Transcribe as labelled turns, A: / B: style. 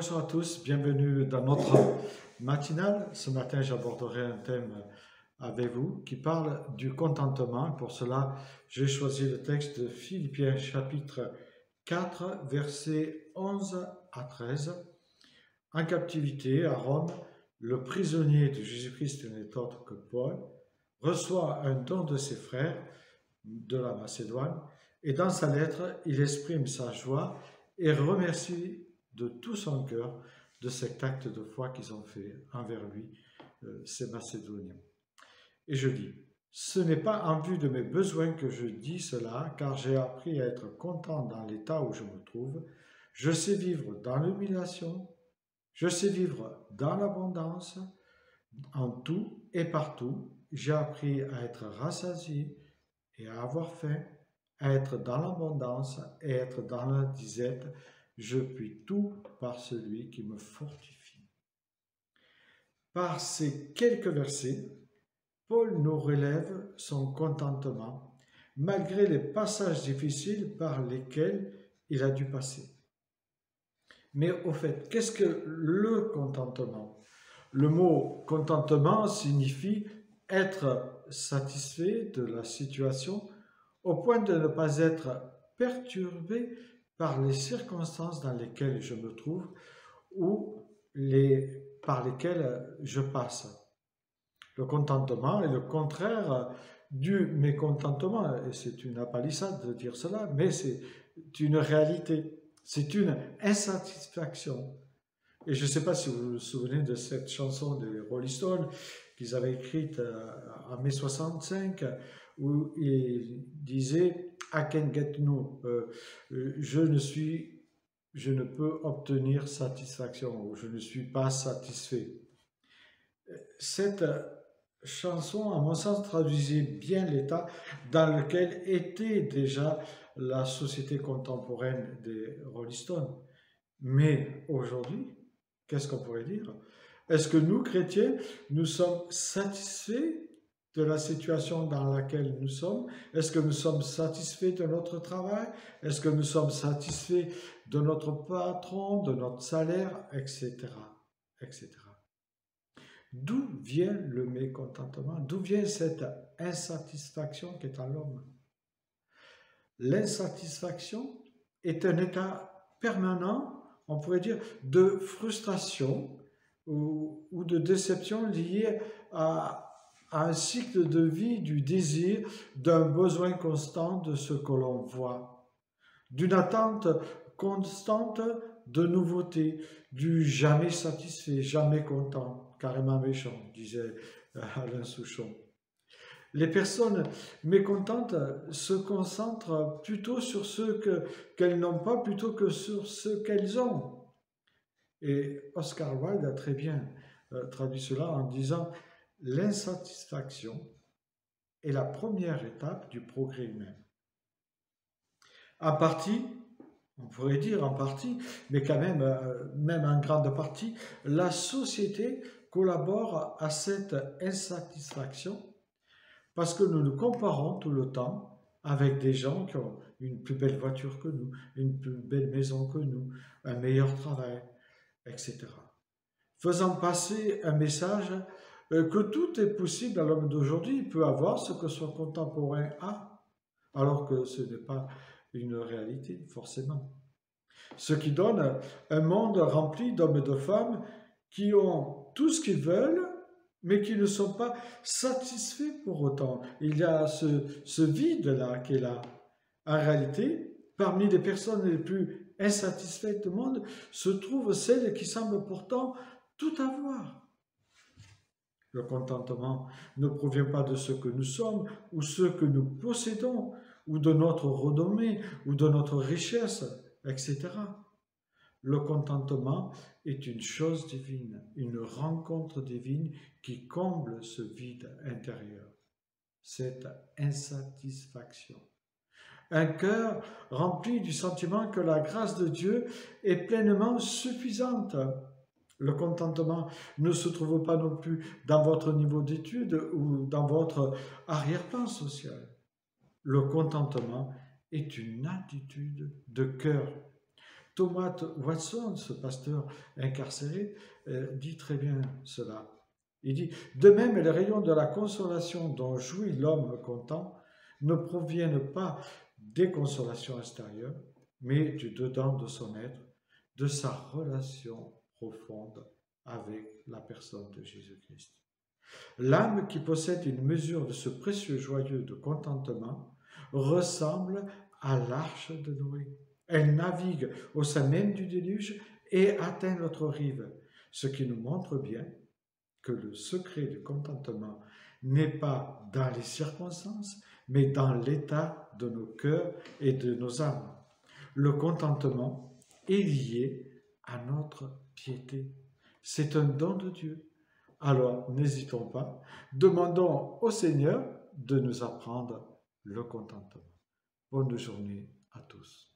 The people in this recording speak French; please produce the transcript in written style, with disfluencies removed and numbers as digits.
A: Bonjour à tous, bienvenue dans notre matinale. Ce matin, j'aborderai un thème avec vous qui parle du contentement. Pour cela, j'ai choisi le texte de Philippiens chapitre 4, versets 11 à 13. En captivité à Rome, le prisonnier de Jésus-Christ n'est autre que Paul, reçoit un don de ses frères de la Macédoine et dans sa lettre, il exprime sa joie et remercie de tout son cœur de cet acte de foi qu'ils ont fait envers lui, ces Macédoniens. Et je dis, ce n'est pas en vue de mes besoins que je dis cela, car j'ai appris à être content dans l'état où je me trouve. Je sais vivre dans l'humiliation, je sais vivre dans l'abondance, en tout et partout. J'ai appris à être rassasié et à avoir faim, à être dans l'abondance et être dans la disette. Je puis tout par celui qui me fortifie. Par ces quelques versets, Paul nous relève son contentement, malgré les passages difficiles par lesquels il a dû passer. Mais au fait, qu'est-ce que le contentement? Le mot contentement signifie être satisfait de la situation au point de ne pas être perturbé par les circonstances dans lesquelles je me trouve ou par lesquelles je passe. Le contentement est le contraire du mécontentement, et c'est une apalissade de dire cela, mais c'est une réalité, c'est une insatisfaction. Et je ne sais pas si vous vous souvenez de cette chanson des Rolling Stones qu'ils avaient écrite en mai 65, où il disait « I can get no », je ne peux obtenir satisfaction, ou je ne suis pas satisfait. Cette chanson, à mon sens, traduisait bien l'état dans lequel était déjà la société contemporaine des Rolling Stones. Mais aujourd'hui, qu'est-ce qu'on pourrait dire? Est-ce que nous, chrétiens, nous sommes satisfaits de la situation dans laquelle nous sommes? Est-ce que nous sommes satisfaits de notre travail? Est-ce que nous sommes satisfaits de notre patron, de notre salaire, etc., etc. D'où vient le mécontentement? D'où vient cette insatisfaction qui est en l'homme? L'insatisfaction est un état permanent, on pourrait dire, de frustration ou de déception liée à un cycle de vie du désir, d'un besoin constant de ce que l'on voit, d'une attente constante de nouveautés, du jamais satisfait, jamais content, carrément méchant, disait Alain Souchon. Les personnes mécontentes se concentrent plutôt sur ce qu'elles n'ont pas plutôt que sur ce qu'elles ont. Et Oscar Wilde a très bien traduit cela en disant « L'insatisfaction est la première étape du progrès humain. » En partie, on pourrait dire en partie, mais quand même, même en grande partie, la société collabore à cette insatisfaction parce que nous nous comparons tout le temps avec des gens qui ont une plus belle voiture que nous, une plus belle maison que nous, un meilleur travail, etc. Faisant passer un message que tout est possible à l'homme d'aujourd'hui, il peut avoir ce que son contemporain a, alors que ce n'est pas une réalité, forcément. Ce qui donne un monde rempli d'hommes et de femmes qui ont tout ce qu'ils veulent, mais qui ne sont pas satisfaits pour autant. Il y a ce vide-là qui est là. En réalité, parmi les personnes les plus insatisfaites du monde, se trouvent celles qui semblent pourtant tout avoir. Le contentement ne provient pas de ce que nous sommes ou ce que nous possédons, ou de notre renommée, ou de notre richesse, etc. Le contentement est une chose divine, une rencontre divine qui comble ce vide intérieur, cette insatisfaction. Un cœur rempli du sentiment que la grâce de Dieu est pleinement suffisante. Le contentement ne se trouve pas non plus dans votre niveau d'études ou dans votre arrière-plan social. Le contentement est une attitude de cœur. Thomas Watson, ce pasteur incarcéré, dit très bien cela. Il dit, de même, les rayons de la consolation dont jouit l'homme content ne proviennent pas des consolations extérieures, mais du dedans de son être, de sa relation profonde avec la personne de Jésus-Christ. L'âme qui possède une mesure de ce précieux joyeux de contentement ressemble à l'arche de Noé. Elle navigue au sein même du déluge et atteint l'autre rive, ce qui nous montre bien que le secret du contentement n'est pas dans les circonstances, mais dans l'état de nos cœurs et de nos âmes. Le contentement est lié à notre piété. C'est un don de Dieu. Alors, n'hésitons pas, demandons au Seigneur de nous apprendre le contentement. Bonne journée à tous.